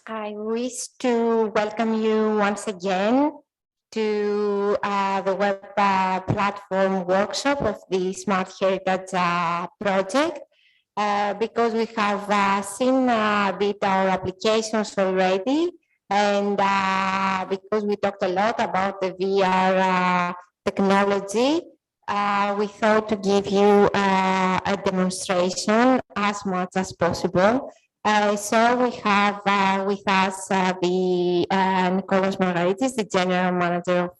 I wish to welcome you once again to the web platform workshop of the Smart Heritage project because we have seen a bit our applications already and because we talked a lot about the VR technology, we thought to give you a demonstration as much as possible. So we have with us the Nicolas Margaritis, the General Manager of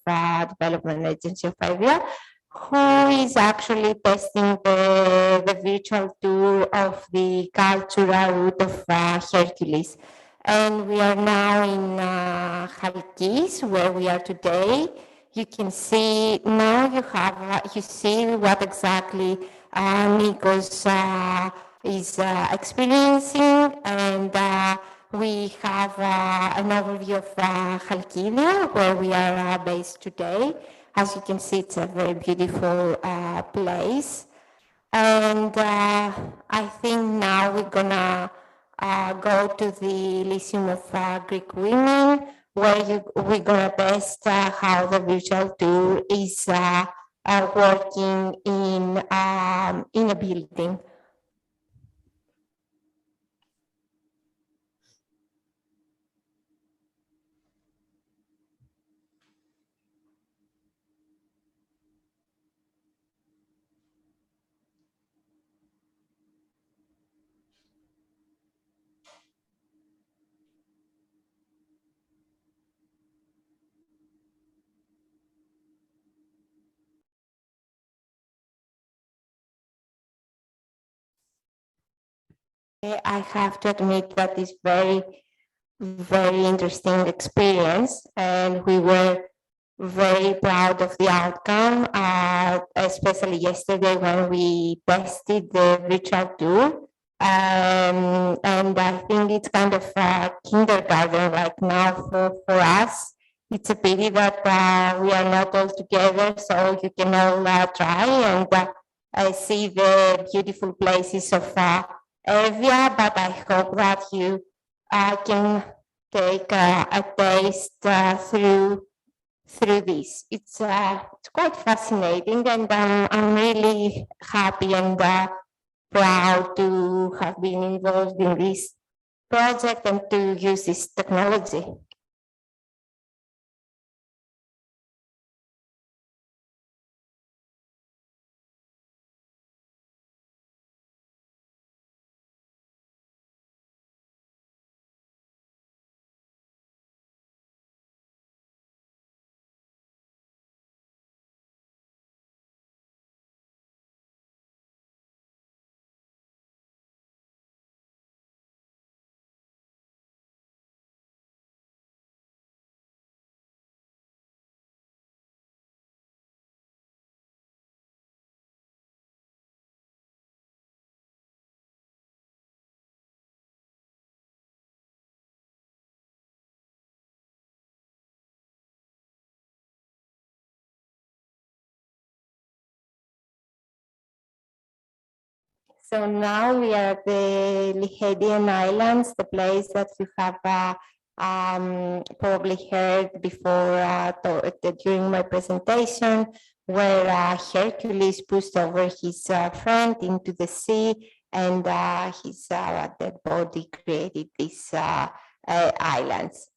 Development Agency of Evia, who is actually testing the virtual tour of the cultural route of Hercules. And we are now in Chalkida, where we are today. You can see now you see what exactly Nikos is experiencing, and we have an overview of Chalkida, where we are based today. As you can see, it's a very beautiful place. And I think now we're gonna go to the Elysium of Greek Women, where we're gonna test how the virtual tour is working in a building. I have to admit that it's very interesting experience, and we were very proud of the outcome, especially yesterday when we tested the virtual tour. And I think it's kind of kindergarten right now for us. It's a pity that we are not all together, so you can all try and see the beautiful places of Evia, but I hope that you can take a taste through this. It's quite fascinating, and I'm really happy and proud to have been involved in this project and to use this technology. So now we are at the Lihedian Islands, the place that you have probably heard before during my presentation, where Hercules pushed over his friend into the sea, and his dead body created these islands.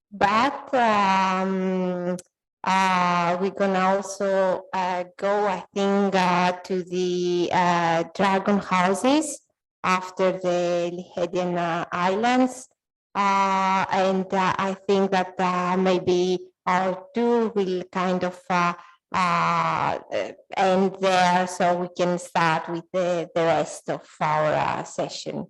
But we're gonna also go, I think, to the dragon houses after the Lihedian Islands. And I think that maybe our tour will kind of end there, so we can start with the rest of our session.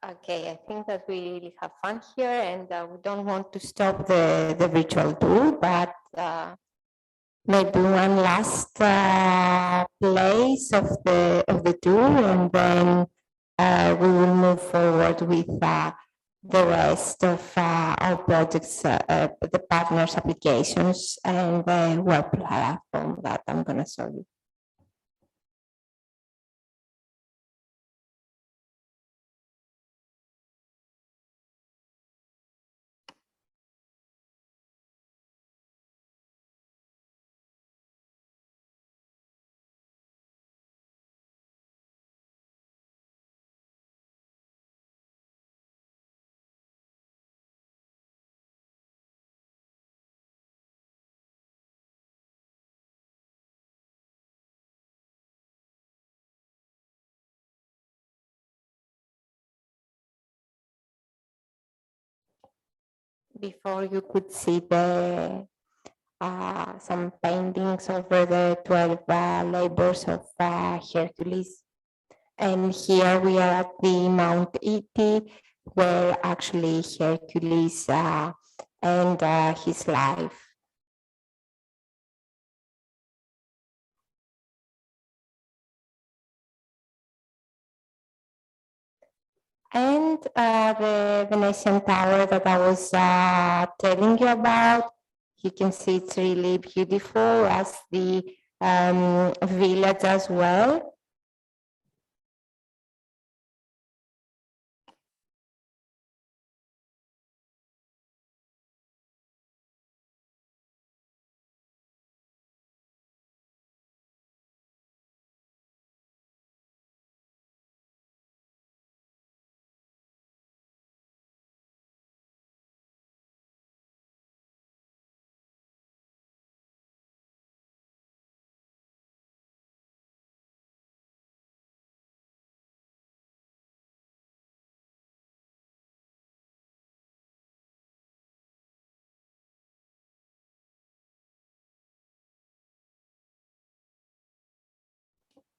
Okay, I think that we really have fun here, and we don't want to stop the virtual tour, but maybe one last place of the tour, and then we will move forward with the rest of our projects, the partners applications, and the web platform that I'm going to show you. Before you could see the some paintings over the 12 labors of Hercules. And here we are at the Mount Iti, where actually Hercules and his life. And the Venetian tower that I was telling you about, you can see it's really beautiful, as the village as well.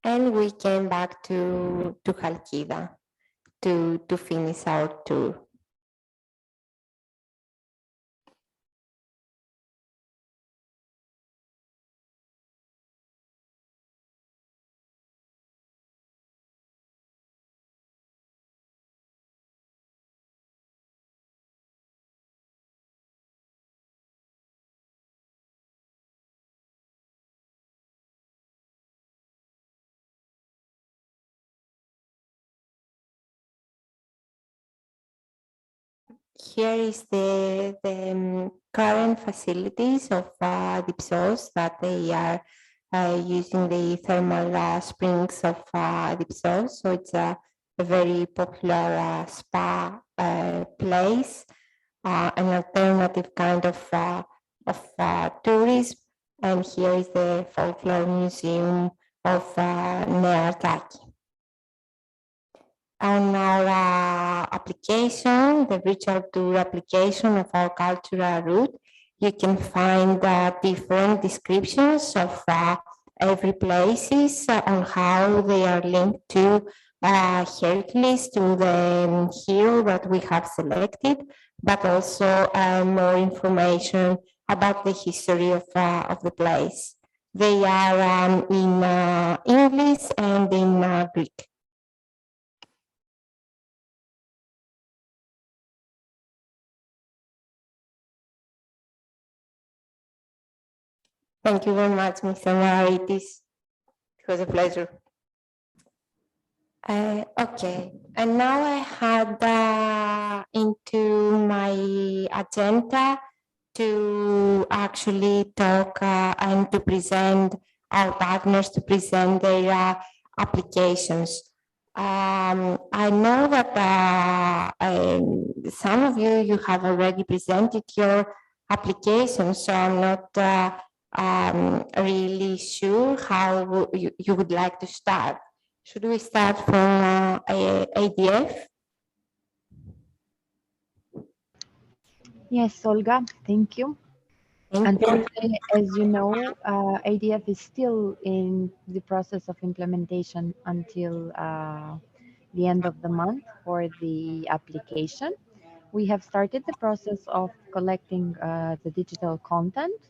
And we came back to Chalkida to finish our tour. Here is the current facilities of Dipsos, that they are using the thermal springs of Dipsos. So it's a very popular spa place, an alternative kind of tourism. And here is the folklore museum of Neartaki. On our application, the virtual tour application of our cultural route, you can find different descriptions of every places on how they are linked to Hercules, to the hero that we have selected, but also more information about the history of the place. They are in English and in Greek. Thank you very much, Mr. Maritis. It was a pleasure. Okay, and now I had into my agenda to actually talk and to present our partners, to present their applications. I know that some of you have already presented your applications, so I'm not really sure how you would like to start. Should we start from ADF? Yes, Olga, thank you. Unfortunately, as you know, ADF is still in the process of implementation until the end of the month for the application. We have started the process of collecting the digital content.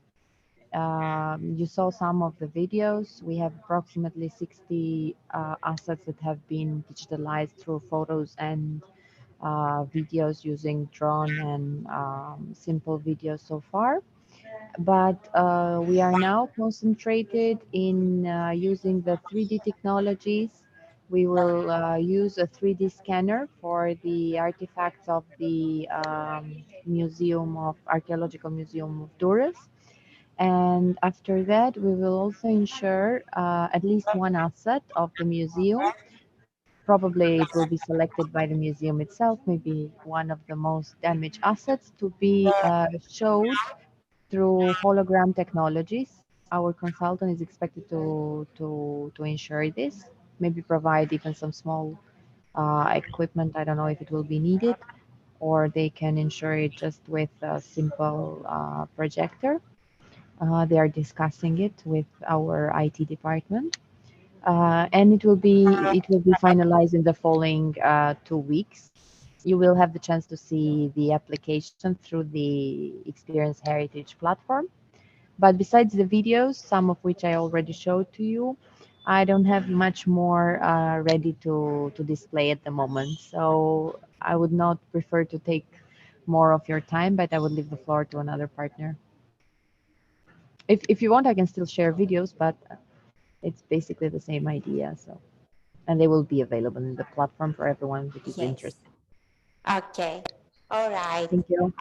You saw some of the videos. We have approximately 60 assets that have been digitalized through photos and videos using drone and simple videos so far. But we are now concentrated in using the 3D technologies. We will use a 3D scanner for the artifacts of the Archaeological Museum of Durrës. And after that, we will also ensure at least one asset of the museum. Probably it will be selected by the museum itself, maybe one of the most damaged assets to be showed through hologram technologies. Our consultant is expected to ensure this, maybe provide even some small equipment. I don't know if it will be needed, or they can ensure it just with a simple projector. They are discussing it with our IT department, and it will be finalized in the following 2 weeks. You will have the chance to see the application through the Experience Heritage platform. But besides the videos, some of which I already showed to you, I don't have much more ready to display at the moment. So I would not prefer to take more of your time, but I would leave the floor to another partner. If you want, I can still share videos, but it's basically the same idea. So, and they will be available in the platform for everyone that is Yes. interested. Okay. All right. Thank you.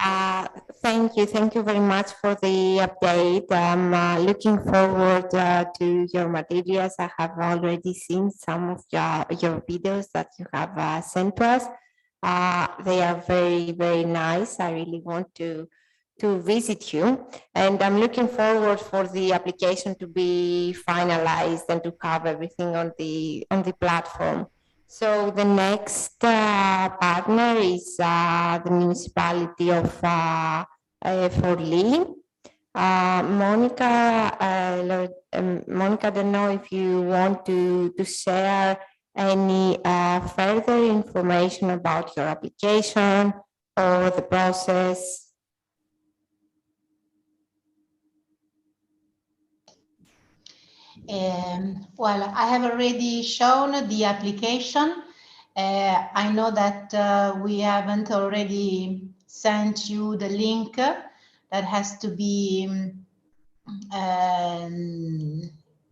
Thank you. Thank you very much for the update. I'm looking forward to your materials. I have already seen some of your videos that you have sent to us. They are very, very nice. I really want to visit you. And I'm looking forward for the application to be finalized and to have everything on the platform. So the next partner is the municipality of Forlì. Monica, I don't know if you want to share any further information about your application or the process. Well, I have already shown the application. I know that we haven't already sent you the link that has to be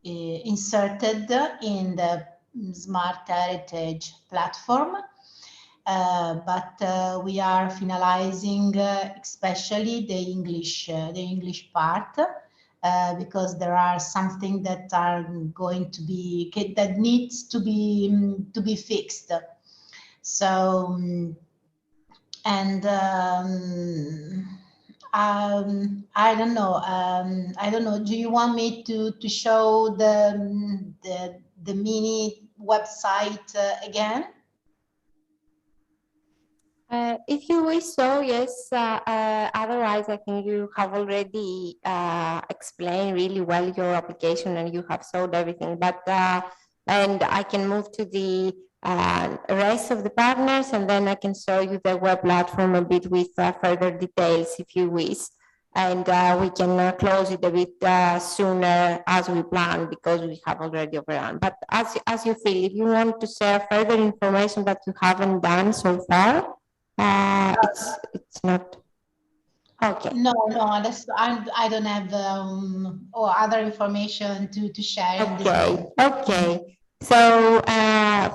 inserted in the Smart Heritage platform. But we are finalizing especially the English part. Because there are something that are going to be that needs to be fixed. So and I don't know. I don't know. Do you want me to show the mini website again? If you wish so, yes. Otherwise, I think you have already explained really well your application and you have sold everything. But and I can move to the rest of the partners, and then I can show you the web platform a bit with further details if you wish. And we can close it a bit sooner as we plan because we have already overrun. But as you feel, if you want to share further information that you haven't done so far, it's not okay. No, I don't have or other information to share in this moment. Okay. So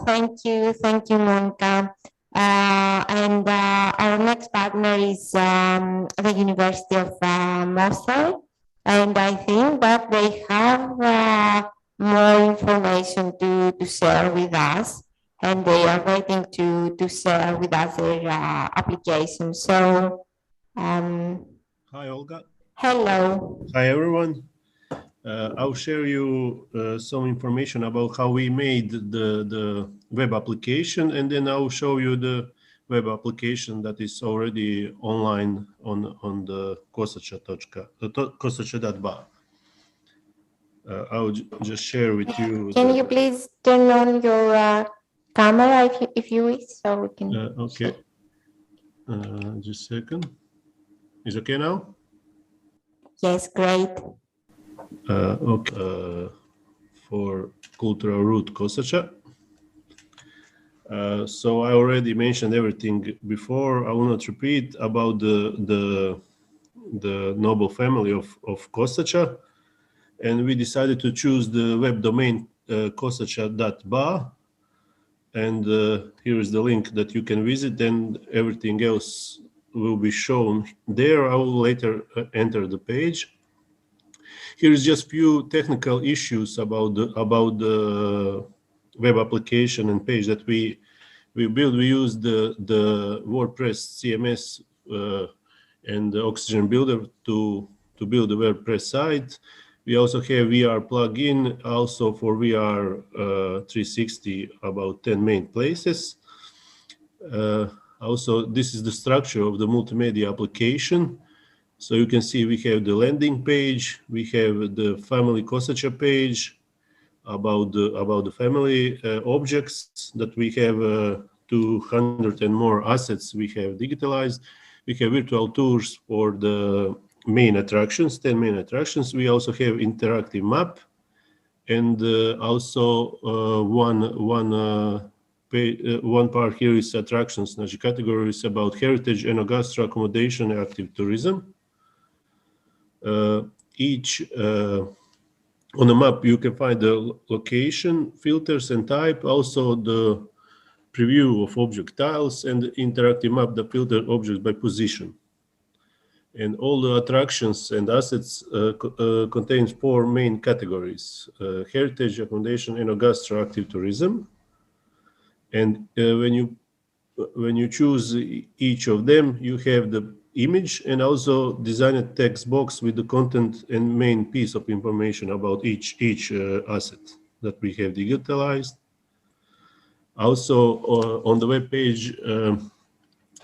thank you, Monica. And our next partner is the University of Mostar, and I think that they have more information to share with us, and they are waiting to share with us their application. So, Hi, Olga. hello. Hi, everyone. I'll share you some information about how we made the web application, and then I'll show you the web application that is already online on the kosacha.ba. I'll just share with you. Can you please turn on your camera if you wish, so we can. Okay. Just a second. Is okay now? Yes, great. Okay. For cultural root Kosacha. So I already mentioned everything before. I will not repeat about the noble family of Kosacha, and we decided to choose the web domain kosacha.ba, and here is the link that you can visit, and everything else will be shown there. I will later enter the page. Here is just few technical issues about the web application and page that we build. We use the WordPress CMS and the Oxygen Builder to build the WordPress site. We also have VR plugin also for VR 360, about 10 main places. Also, this is the structure of the multimedia application. So you can see we have the landing page, we have the family Kosacha page about the family objects that we have 200 and more assets we have digitalized. We have virtual tours for the main attractions, 10 main attractions. We also have interactive map, and also one part here is attractions. Naši category is about heritage, enogastro, accommodation, and active tourism. On the map you can find the location, filters and type, also the preview of object tiles, and the interactive map that filter objects by position. And all the attractions and assets contains 4 main categories: heritage, accommodation, enogastro, active tourism. And when you choose each of them, you have the image and also design a text box with the content and main piece of information about each asset that we have digitalized. Also on the web page,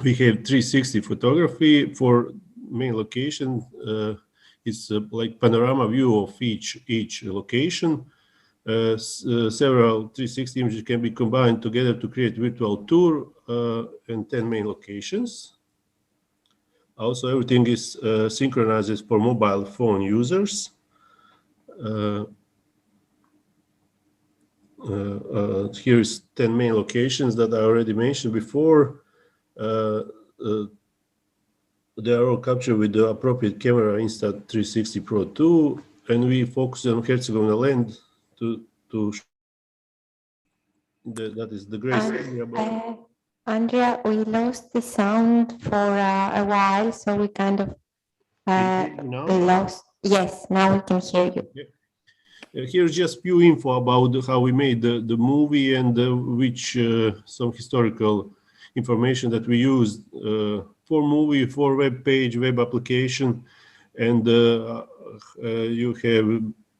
we have 360 photography for main location. It's like panorama view of each location. Several 360 images can be combined together to create virtual tour and 10 main locations. Also, everything is synchronized for mobile phone users. Here is 10 main locations that I already mentioned before. They are all captured with the appropriate camera Insta360 Pro 2, and we focus on Herzegovina land that is the great story about. Andrea, we lost the sound for a while, so we kind of lost. Yes, now we can hear you. Here's just few info about how we made the movie and which some historical information that we used for movie, for web page, web application, and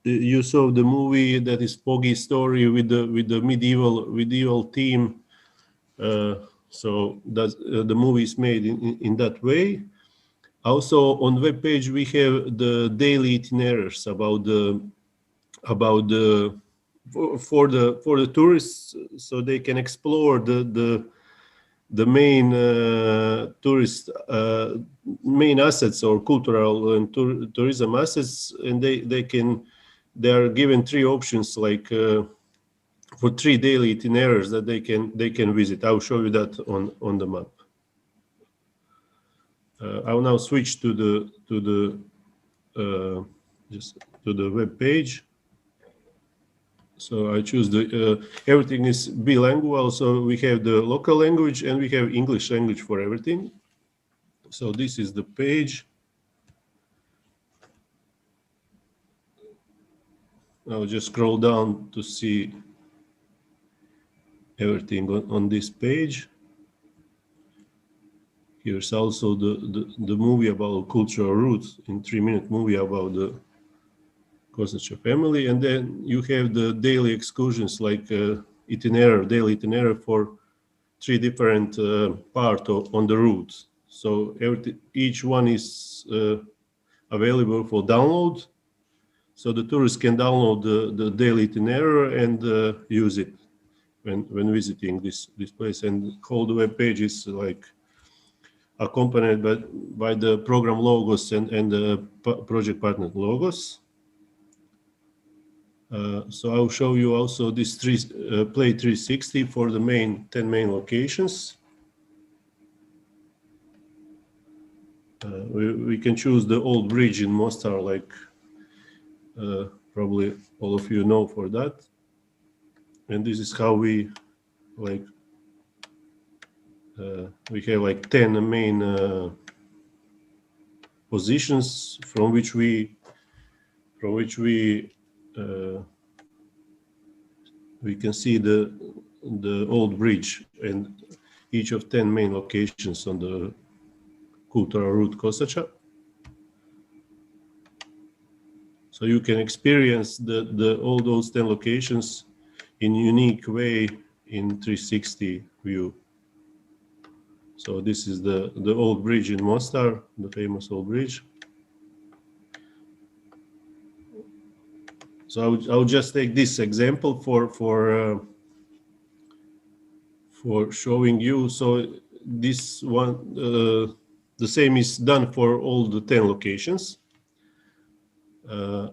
you saw the movie that is Poggy story with the medieval theme. So that the movie is made in that way. Also on web page we have the daily itineraries for the tourists, so they can explore the main tourist main assets or cultural and tourism assets, and they are given 3 options, like for 3 daily itineraries that they can visit. I'll show you that on the map. I'll now switch to the web page. So I choose everything is bilingual. So we have the local language and we have English language for everything. So this is the page. I'll just scroll down to see everything on this page. Here's also the movie about cultural roots, in 3-minute movie about the Kosacha family, and then you have the daily excursions, like daily itinerary for 3 different parts on the route. So each one is available for download, so the tourists can download the daily itinerary and use it. when visiting this place, and whole the web page is like accompanied by the program logos and the project partner logos. So I'll show you also this Play 360 for the 10 main locations. We can choose the old bridge in Mostar, like probably all of you know for that. And this is how we like we have like 10 main positions from which we can see the old bridge and each of 10 main locations on the Kultura route Kosacha. So you can experience all those 10 locations in unique way in 360 view. So this is the old bridge in Mostar, the famous old bridge. So I'll just take this example for showing you. So this one, the same is done for all the 10 locations.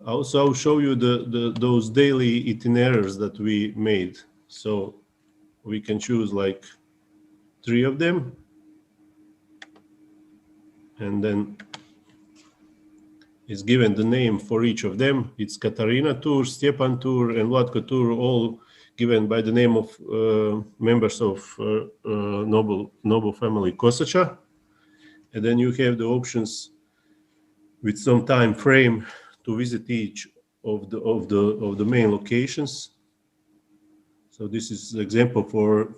Also, I'll show you those daily itineraries that we made. So we can choose like 3 of them, and then it's given the name for each of them. It's Katarina tour, Stepan tour, and Vlatko tour, all given by the name of members of noble family Kosacha. And then you have the options with some time frame to visit each of the main locations. So this is an example for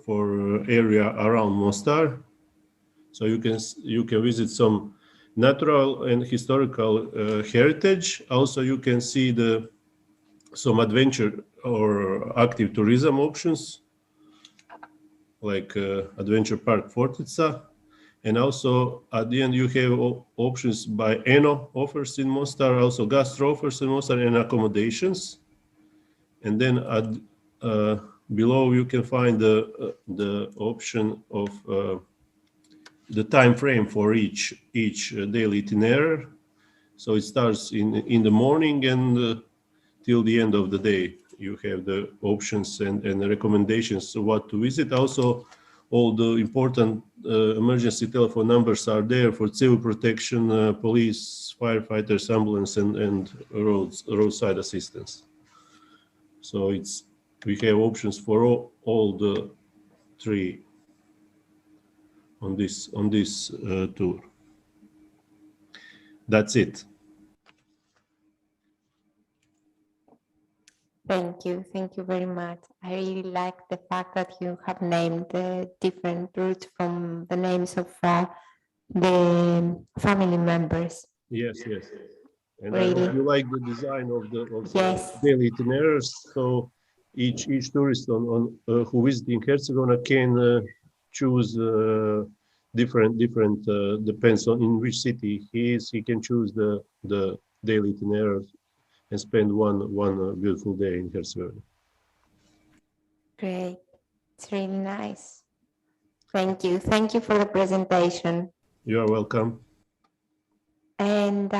area around Mostar. So you can visit some natural and historical heritage. Also, you can see some adventure or active tourism options, like Adventure Park Fortica. And also at the end you have options by Eno offers in Mostar, also gastro offers in Mostar, and accommodations. And then below you can find the option of the time frame for each daily itinerary. So it starts in the morning and till the end of the day. You have the options and the recommendations of what to visit. Also, all the important emergency telephone numbers are there for civil protection, police, firefighters, ambulance, and roadside assistance. So we have options for all the 3 on this tour. That's it. Thank you very much. I really like the fact that you have named the different routes from the names of the family members. Yes. And Really? I hope you like the design of Yes. the daily itineraries. So each tourist who visiting Herzegovina can choose different depends on in which city he is. He can choose the daily itinerary and spend one beautiful day in Herzegovina. Great. It's really nice. Thank you. Thank you for the presentation. You are welcome. And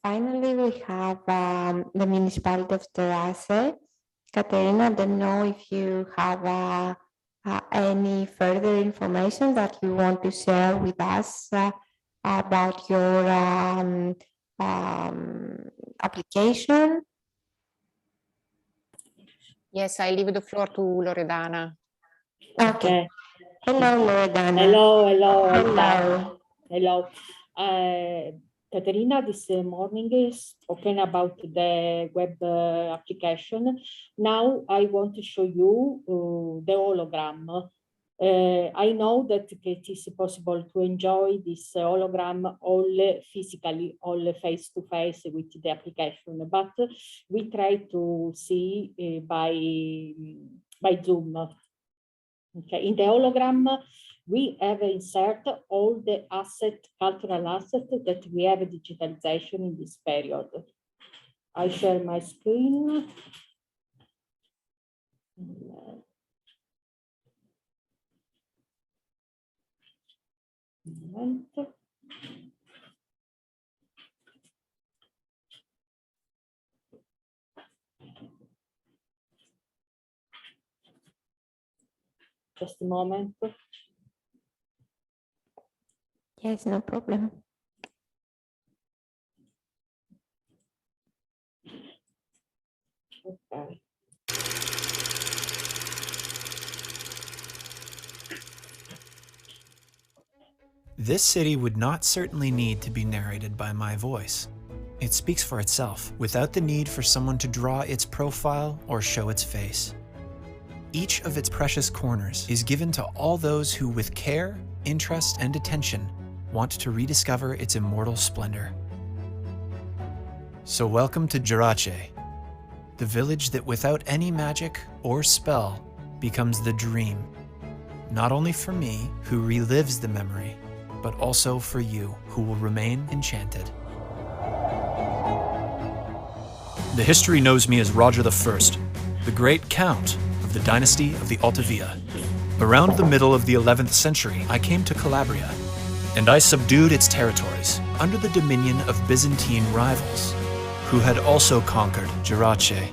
finally, we have the municipality of Terase. Katerina, I don't know if you have any further information that you want to share with us about your application. Yes, I leave the floor to Loredana. Okay. Hello, Loredana. Hello. Caterina, this morning is talking about the web application. Now I want to show you the hologram. I know that it is possible to enjoy this hologram all physically, all face-to-face with the application, but we try to see by Zoom. Okay. In the hologram, we have insert all the cultural assets that we have digitalization in this period. I share my screen. moment. Just a moment. Yes, no problem. Okay. This city would not certainly need to be narrated by my voice. It speaks for itself, without the need for someone to draw its profile or show its face. Each of its precious corners is given to all those who, with care, interest, and attention, want to rediscover its immortal splendor. So welcome to Gerace, the village that without any magic or spell becomes the dream, not only for me, who relives the memory, but also for you, who will remain enchanted. The history knows me as Roger I, the great count of the dynasty of the Evia. Around the middle of the 11th century, I came to Calabria, and I subdued its territories under the dominion of Byzantine rivals, who had also conquered Gerace.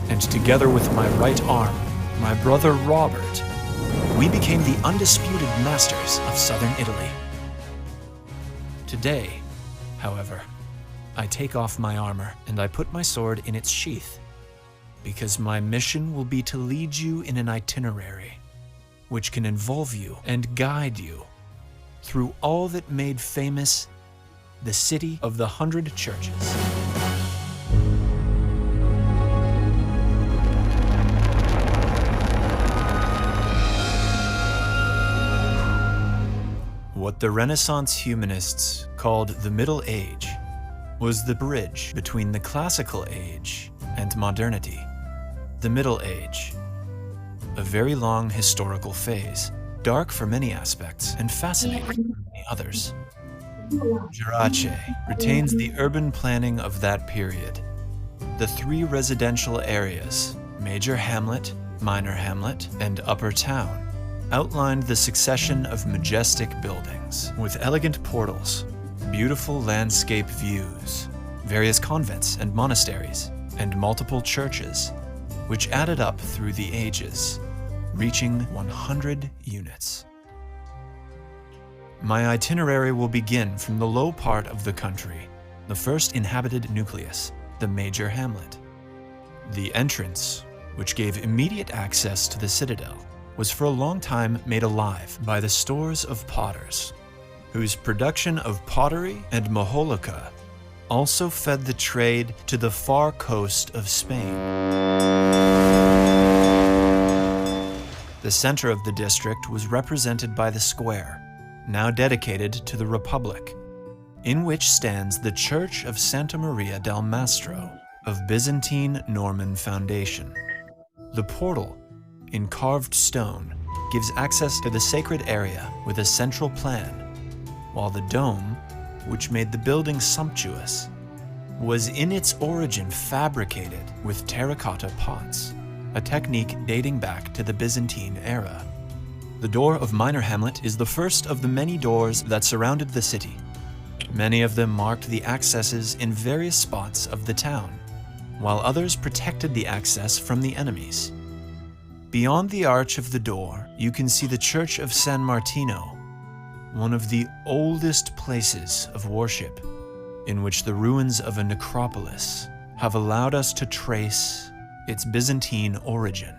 And together with my right arm, my brother Robert, we became the undisputed masters of southern Italy. Today, however, I take off my armor and I put my sword in its sheath, because my mission will be to lead you in an itinerary which can involve you and guide you through all that made famous the city of the 100 churches. What the Renaissance humanists called the Middle Age was the bridge between the classical age and modernity. The Middle Age, a very long historical phase, dark for many aspects and fascinating for many others. Gerace retains the urban planning of that period. The three residential areas, Major Hamlet, Minor Hamlet, and Upper Town, outlined the succession of majestic buildings with elegant portals, beautiful landscape views, various convents and monasteries, and multiple churches, which added up through the ages, reaching 100 units. My itinerary will begin from the low part of the country, the first inhabited nucleus, the Major Hamlet. The entrance, which gave immediate access to the citadel, was for a long time made alive by the stores of potters, whose production of pottery and majolica also fed the trade to the far coast of Spain. The center of the district was represented by the square, now dedicated to the Republic, in which stands the Church of Santa Maria del Mastro of Byzantine Norman foundation. The portal, in carved stone, gives access to the sacred area with a central plan, while the dome, which made the building sumptuous, was in its origin fabricated with terracotta pots, a technique dating back to the Byzantine era. The door of Minor Hamlet is the first of the many doors that surrounded the city. Many of them marked the accesses in various spots of the town, while others protected the access from the enemies. Beyond the arch of the door, you can see the Church of San Martino, one of the oldest places of worship, in which the ruins of a necropolis have allowed us to trace its Byzantine origin.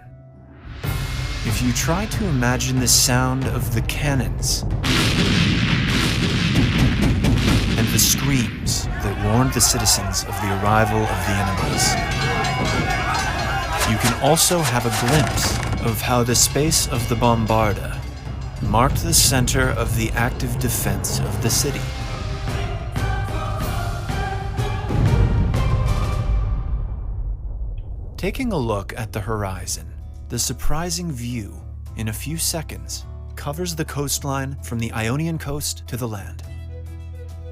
If you try to imagine the sound of the cannons and the screams that warned the citizens of the arrival of the enemies, you can also have a glimpse of how the space of the bombarda marked the center of the active defense of the city. Taking a look at the horizon, the surprising view, in a few seconds, covers the coastline from the Ionian coast to the land.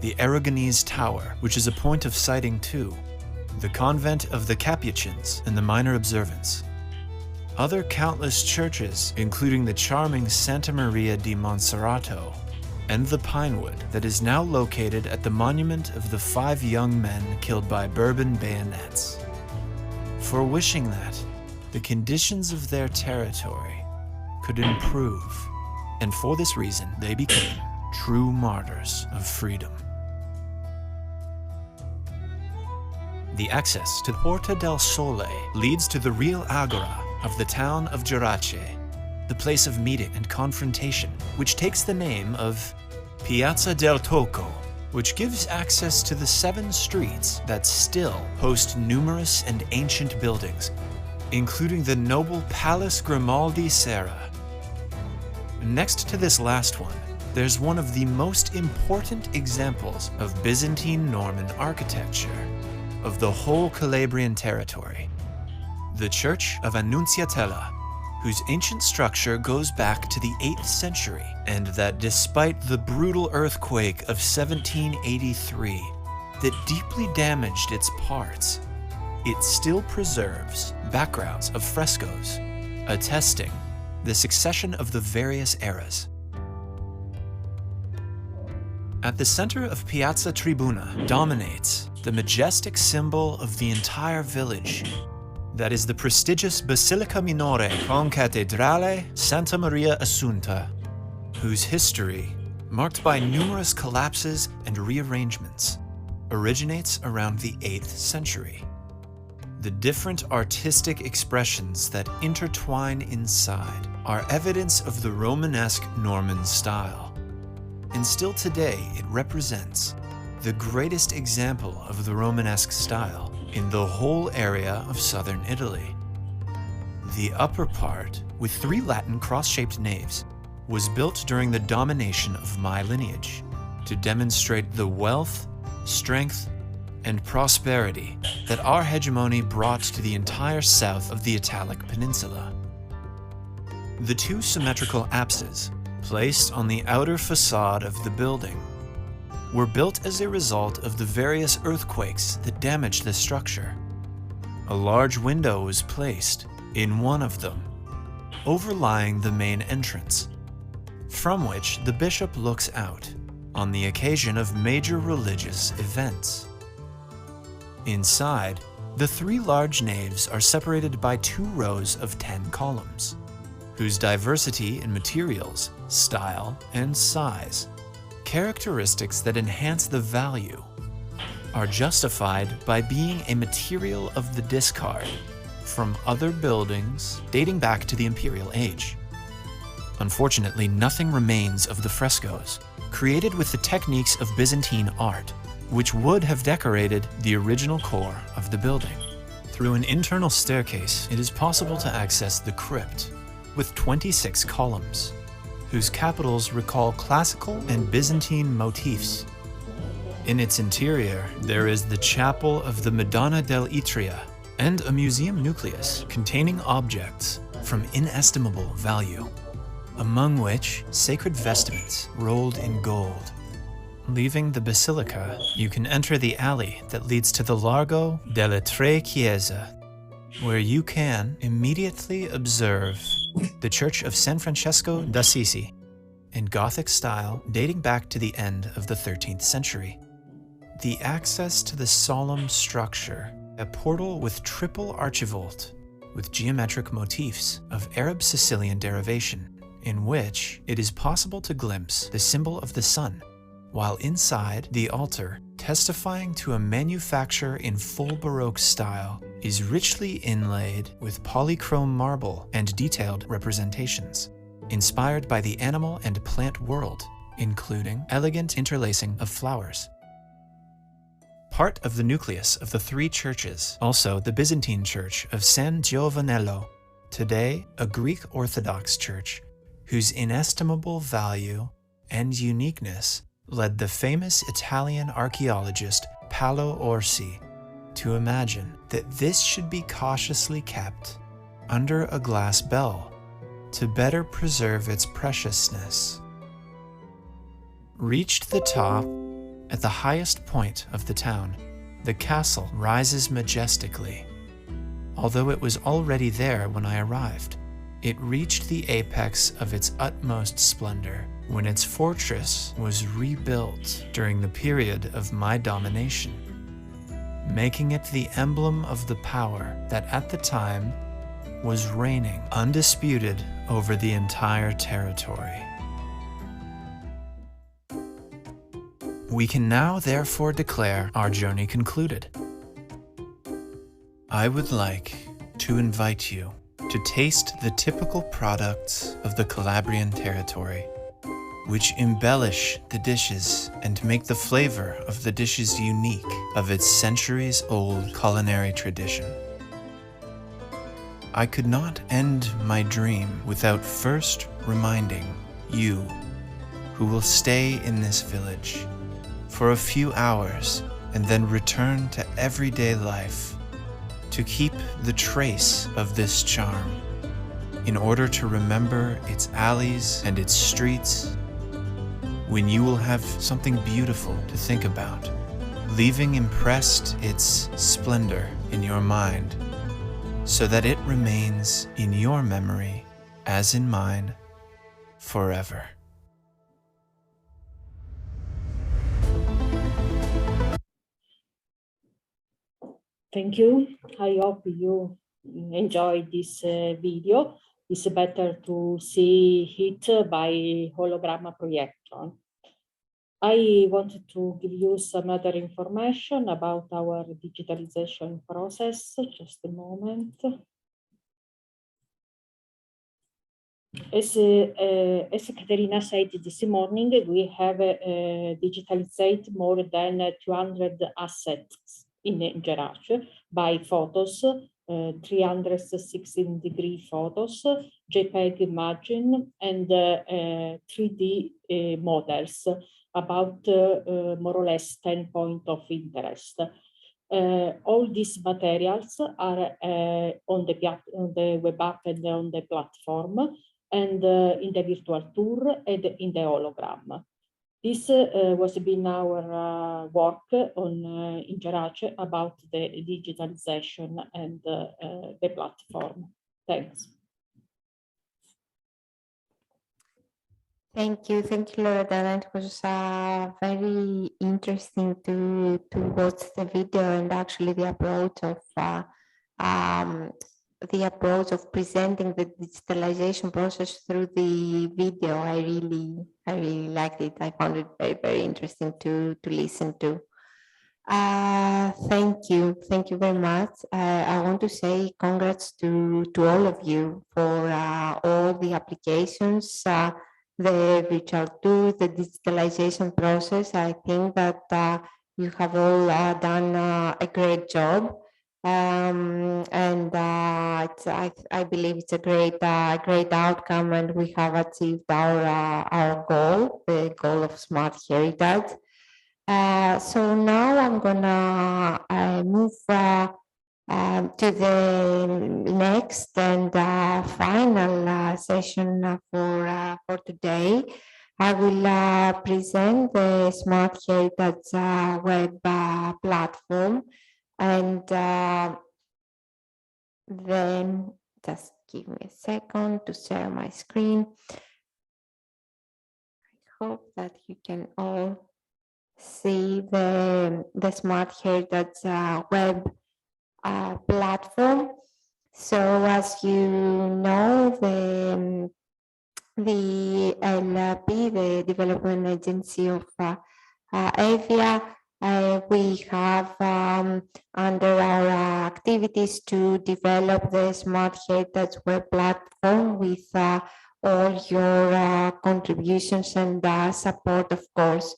The Aragonese Tower, which is a point of sighting too, the convent of the Capuchins and the Minor Observance. Other countless churches, including the charming Santa Maria di Monserrato, and the pinewood that is now located at the monument of the 5 young men killed by Bourbon bayonets, for wishing that the conditions of their territory could improve, and for this reason they became true martyrs of freedom. The access to Porta del Sole leads to the real agora of the town of Gerace, the place of meeting and confrontation, which takes the name of Piazza del Tocco, which gives access to the 7 streets that still host numerous and ancient buildings, including the noble Palace Grimaldi Serra. Next to this last one, there's one of the most important examples of Byzantine Norman architecture of the whole Calabrian territory, the Church of Annunziatella, whose ancient structure goes back to the 8th century, and that despite the brutal earthquake of 1783 that deeply damaged its parts, it still preserves backgrounds of frescoes, attesting the succession of the various eras. At the center of Piazza Tribuna dominates the majestic symbol of the entire village. That is the prestigious Basilica Minore con Cattedrale Santa Maria Assunta, whose history, marked by numerous collapses and rearrangements, originates around the 8th century. The different artistic expressions that intertwine inside are evidence of the Romanesque Norman style, and still today it represents the greatest example of the Romanesque style in the whole area of southern Italy. The upper part, with 3 Latin cross-shaped naves, was built during the domination of my lineage to demonstrate the wealth, strength, and prosperity that our hegemony brought to the entire south of the Italic Peninsula. The 2 symmetrical apses, placed on the outer facade of the building, were built as a result of the various earthquakes that damaged the structure. A large window was placed in one of them, overlying the main entrance, from which the bishop looks out on the occasion of major religious events. Inside, the 3 large naves are separated by 2 rows of 10 columns, whose diversity in materials, style, and size, characteristics that enhance the value, are justified by being a material of the discard from other buildings dating back to the imperial age. Unfortunately, nothing remains of the frescoes, created with the techniques of Byzantine art, which would have decorated the original core of the building. Through an internal staircase, it is possible to access the crypt, with 26 columns, whose capitals recall classical and Byzantine motifs. In its interior, there is the chapel of the Madonna dell'Itria and a museum nucleus containing objects from inestimable value, among which sacred vestments rolled in gold. Leaving the basilica, you can enter the alley that leads to the Largo delle Tre Chiese, where you can immediately observe the Church of San Francesco d'Assisi, in Gothic style dating back to the end of the 13th century. The access to the solemn structure, a portal with triple archivolt, with geometric motifs of Arab Sicilian derivation, in which it is possible to glimpse the symbol of the sun, while inside the altar, testifying to a manufacture in full Baroque style, is richly inlaid with polychrome marble and detailed representations, inspired by the animal and plant world, including elegant interlacing of flowers. Part of the nucleus of the 3 churches, also the Byzantine Church of San Giovanello, today a Greek Orthodox church, whose inestimable value and uniqueness led the famous Italian archaeologist Paolo Orsi to imagine that this should be cautiously kept under a glass bell to better preserve its preciousness. Reached the top, at the highest point of the town, the castle rises majestically, although it was already there when I arrived, It reached the apex of its utmost splendor when its fortress was rebuilt during the period of my domination, making it the emblem of the power that at the time was reigning undisputed over the entire territory. We can now therefore declare our journey concluded. I would like to invite you to taste the typical products of the Calabrian territory, which embellish the dishes and make the flavor of the dishes unique of its centuries-old culinary tradition. I could not end my dream without first reminding you, who will stay in this village for a few hours and then return to everyday life, to keep the trace of this charm in order to remember its alleys and its streets, when you will have something beautiful to think about, leaving impressed its splendor in your mind, so that it remains in your memory, as in mine, forever. Thank you. I hope you enjoyed this video. It's better to see it by hologram projection. I wanted to give you some other information about our digitalization process. Just a moment. As Caterina said this morning, we have digitalized more than 200 assets in Gerace by photos, 316-degree photos, JPEG imagine, and 3D models about more or less 10 points of interest. All these materials are on the web app and on the platform, and in the virtual tour and in the hologram. This was been our work on in Gerace about the digitalization and the platform. Thanks. Thank you, Loredana. It was very interesting to watch the video and actually the approach of presenting the digitalization process through the video. I really liked it. I found it very, very interesting to listen to. Thank you very much. I want to say congrats to all of you for all the applications, the virtual tour, the digitalization process. I think that you have all done a great job. And I believe it's a great outcome, and we have achieved our goal, the goal of smart heritage. So now I'm gonna move to the next and final session for today. I will present the Smart Heritage web platform, and then just give me a second to share my screen. I hope that you can all see the Smart Heritage web platform. So as you know, the LP, the development agency of Evia, we have under our activities to develop the Smart Heritage web platform with all your contributions and support, of course.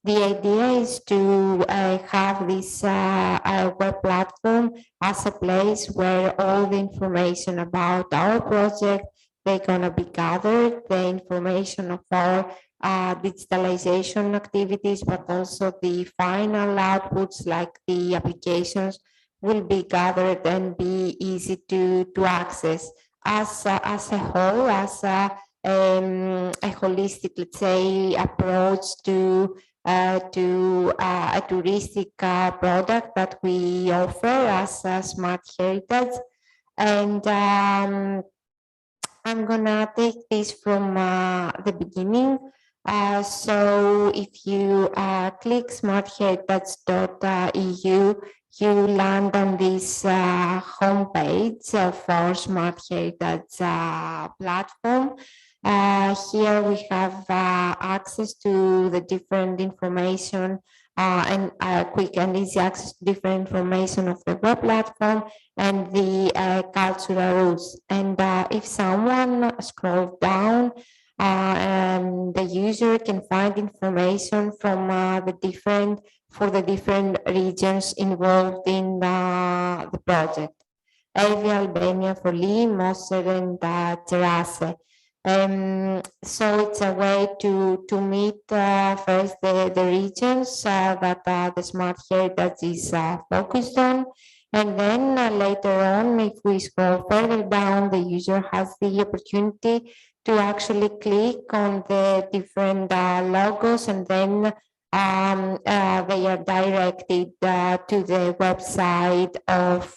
The idea is to have this web platform as a place where all the information about our project, they're going to be gathered, the information of our digitalization activities, but also the final outputs like the applications will be gathered and be easy to access as a whole, as a holistic, let's say, approach to a touristic product that we offer as Smart Heritage. And I'm gonna take this from the beginning. So if you click smartheritage.eu, you land on this homepage of our Smart Heritage platform. Here we have access to the different information and quick and easy access to different information of the web platform and the cultural rules. And if someone scrolls down, the user can find information from the different regions involved in the project. Evia, Albania, Foli, Moser, and Terrasse. So it's a way to meet first the regions that the Smart Heritage is focused on. And then later on, if we scroll further down, the user has the opportunity to actually click on the different logos, and then they are directed to the website of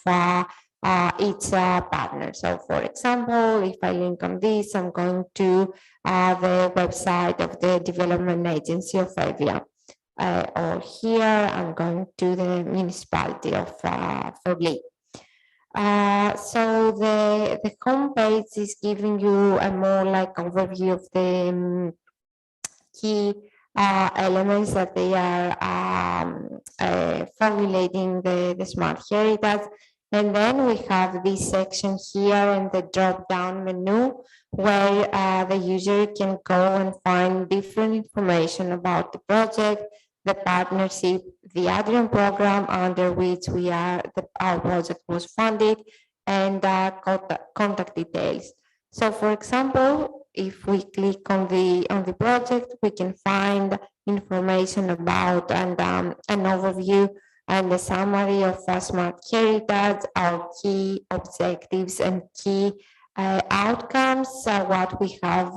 each partner. So for example, if I link on this, I'm going to the website of the development agency of Evia. Or here, I'm going to the municipality of Forlì. So the homepage is giving you a more like overview of the key elements that they are formulating the Smart Heritage. And then we have this section here in the drop-down menu where the user can go and find different information about the project, the partnership, the Adrian program under which our project was funded, and contact details. So for example, if we click on the project, we can find information about and an overview and the summary of Smart Heritage, our key objectives and key outcomes, what we have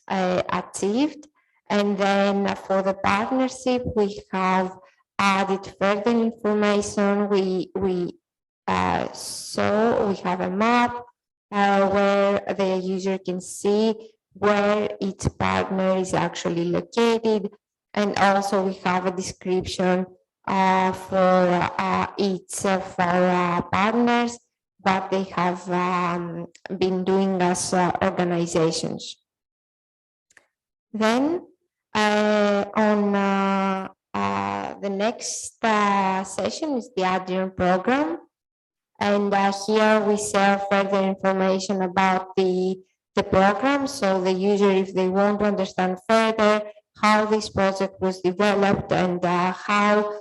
achieved. And then for the partnership, we have added further information. We have a map where the user can see where each partner is actually located. And also we have a description for each of our partners, what they have been doing as organizations. Then on the next session is the Adrian program. And here we share further information about the program. So the user, if they want to understand further how this project was developed and how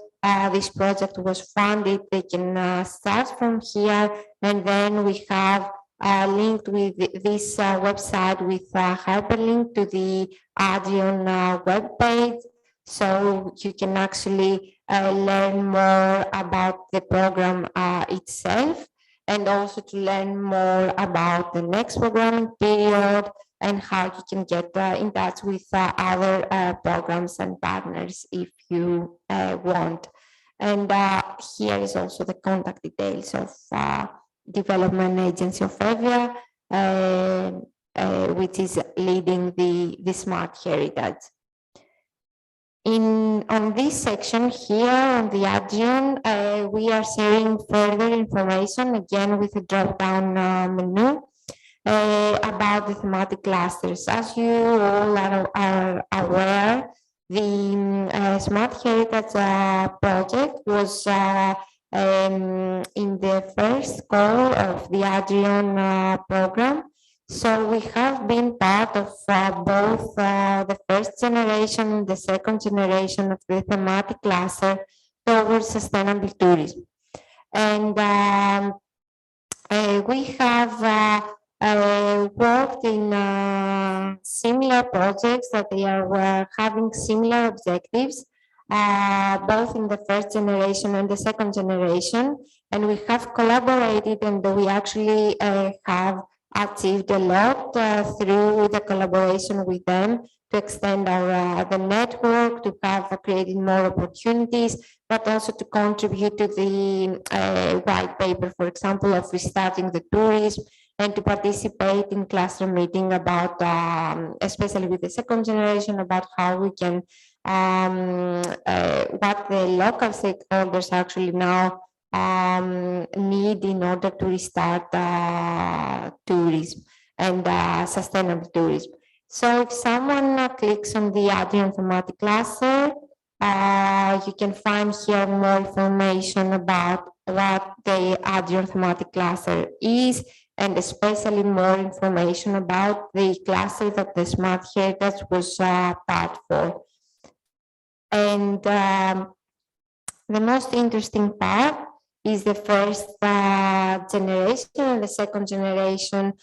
this project was funded, they can start from here. And then we have linked with this website with a hyperlink to the Adrian webpage. So you can actually learn more about the program itself, and also to learn more about the next programming period and how you can get in touch with other programs and partners if you want. And here is also the contact details of development agency of Evia, which is leading the Smart Heritage. On this section here on the Adrian, we are sharing further information, again with a drop-down menu, about the thematic clusters. As you all are aware, the Smart Heritage project was in the first call of the Adrian program. So we have been part of both the first generation and the second generation of the thematic cluster towards sustainable tourism. And we have worked in similar projects that they are having similar objectives, both in the first generation and the second generation. And we have collaborated, and we actually have achieved a lot through the collaboration with them to extend our the network, to have created more opportunities, but also to contribute to the white paper, for example, of restarting the tourism and to participate in classroom meeting about, especially with the second generation, about how we can, what the local stakeholders actually now need in order to restart tourism and sustainable tourism. So if someone clicks on the Adrian thematic cluster, you can find here more information about what the Adrian thematic cluster is, and especially more information about the cluster that the Smart Heritage was part for. And the most interesting part is the first generation and the second generation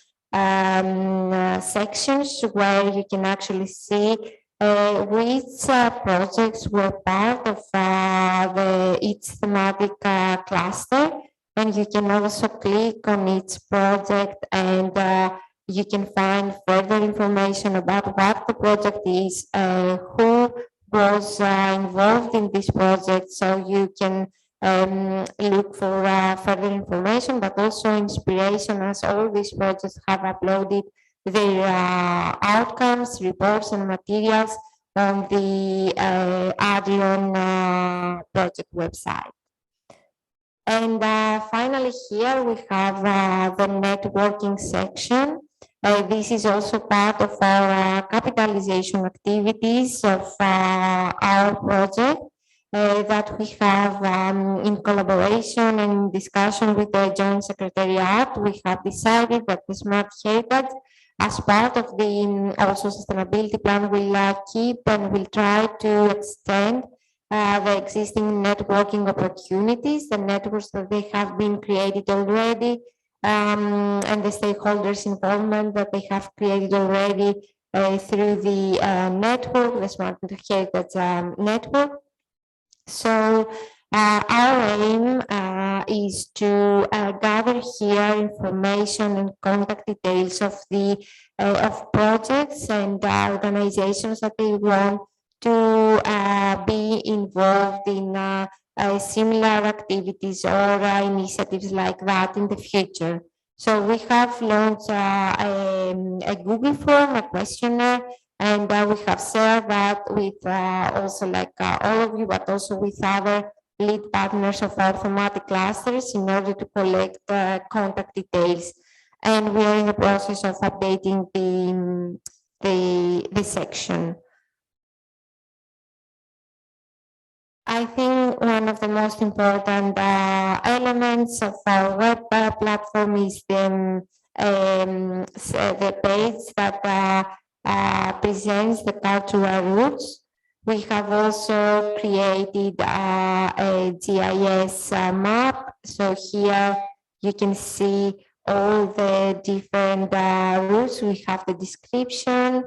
sections, where you can actually see which projects were part of each thematic cluster, and you can also click on each project and you can find further information about what the project is, who was involved in this project, so you can look for further information, but also inspiration, as all these projects have uploaded their outcomes, reports, and materials on the Adrian project website. And finally, here we have the networking section. This is also part of our capitalization activities of our project that we have in collaboration and in discussion with the Joint Secretariat. We have decided that the Smart Heritage, as part of the also sustainability plan, will keep and will try to extend the existing networking opportunities, the networks that they have been created already, and the stakeholders' involvement that they have created already through the network, the Smart Heritage network. So our aim is to gather here information and contact details of the of projects and organizations that they want to be involved in similar activities or initiatives like that in the future. So we have launched a Google form, a questionnaire, and we have shared that with also like all of you, but also with other lead partners of our thematic clusters in order to collect contact details. And we are in the process of updating the section. I think one of the most important elements of our web platform is the page that presents the cultural roots. We have also created a GIS map. So here you can see all the different routes. We have the description.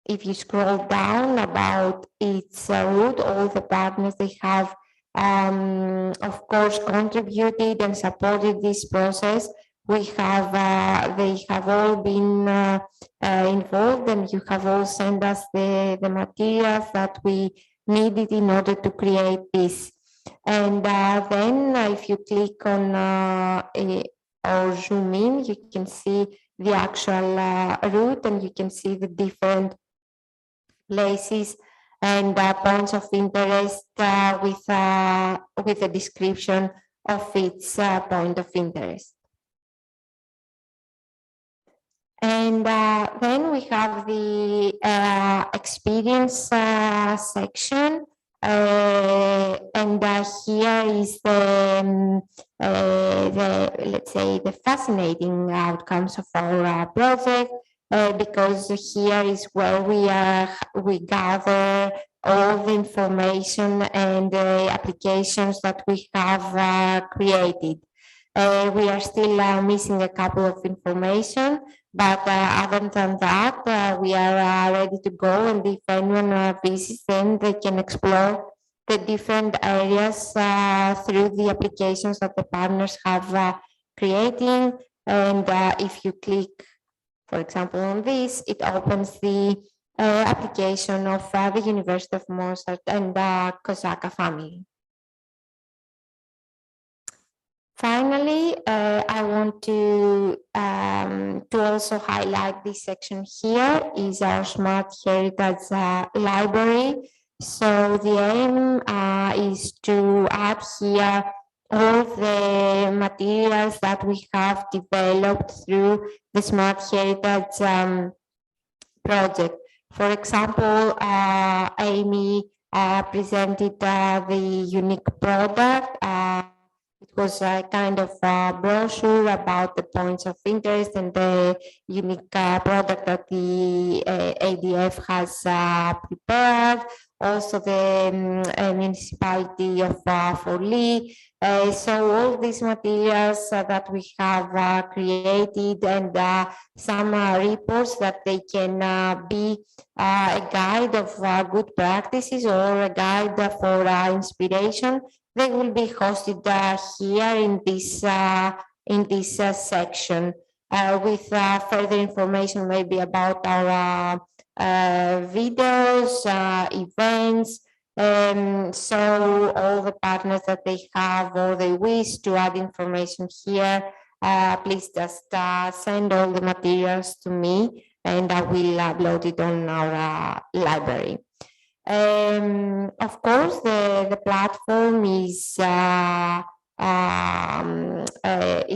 If you scroll down about its route, all the partners, they have, of course, contributed and supported this process. We have, they have all been involved, and you have all sent us the materials that we needed in order to create this. And then if you click on or zoom in, you can see the actual route, and you can see the different places and points of interest with a description of its point of interest. And then we have the experience section, and here is the let's say the fascinating outcomes of our project. Because here is where we gather all the information and the applications that we have created. We are still missing a couple of information, but other than that, we are ready to go. And if anyone visits, then they can explore the different areas through the applications that the partners have creating. And if you click, for example, on this, it opens the application of the University of Mozart and Kosaka family. Finally, I want to also highlight this section here is our Smart Heritage library. So the aim is to add here all the materials that we have developed through the Smart Heritage project. For example, Amy presented the unique product. It was a kind of a brochure about the points of interest and the unique product that the ADF has prepared. Also the municipality of Forli. So all these materials that we have created and some reports that they can be a guide of good practices or a guide for inspiration. They will be hosted here in this section with further information maybe about our videos, events. So all the partners that they have or they wish to add information here, please just send all the materials to me and I will upload it on our library. Of course, the platform is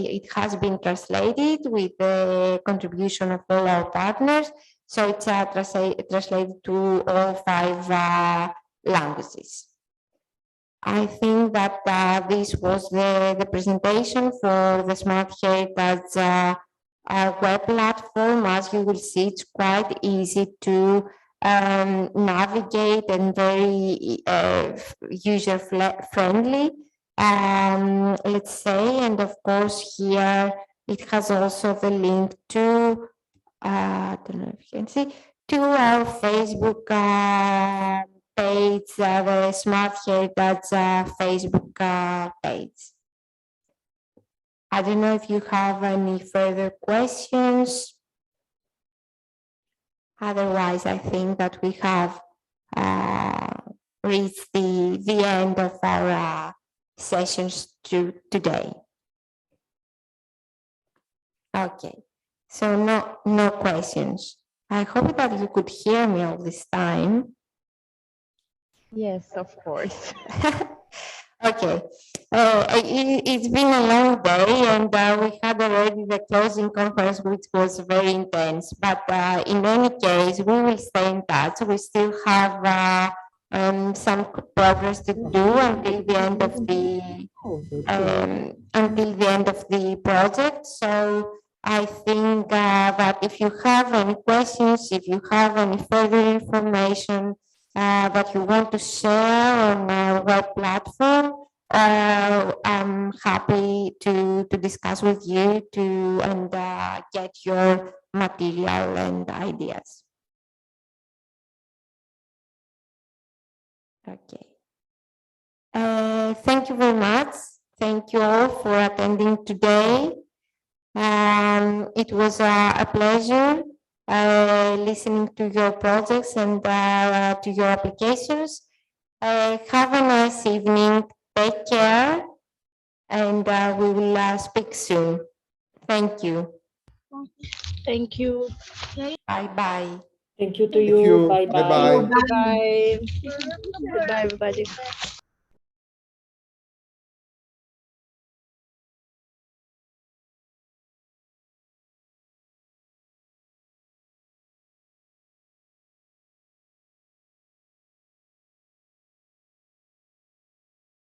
it has been translated with the contribution of all our partners. So it's translated to all 5 languages. I think that this was the presentation for the Smart Heritage web platform. As you will see, it's quite easy to navigate and very user-friendly, let's say. And of course, here it has also the link to, I don't know if you can see, to our Facebook page, the Smart Heritage Facebook page. I don't know if you have any further questions. Otherwise, I think that we have reached the end of our sessions today. Okay, so no questions. I hope that you could hear me all this time. Yes, of course. Okay, it's been a long day and we had already the closing conference, which was very intense. But in any case, we will stay in touch. We still have some progress to do until the end of the project. So I think that if you have any questions, if you have any further information that you want to share on our web platform, I'm happy to discuss with you and get your material and ideas. Okay. Thank you very much. Thank you all for attending today. It was a pleasure listening to your projects and to your applications. Have a nice evening. Take care, and we will speak soon. Thank you. Thank you. Bye-bye. Thank you to you. Bye-bye. Bye. Goodbye, everybody.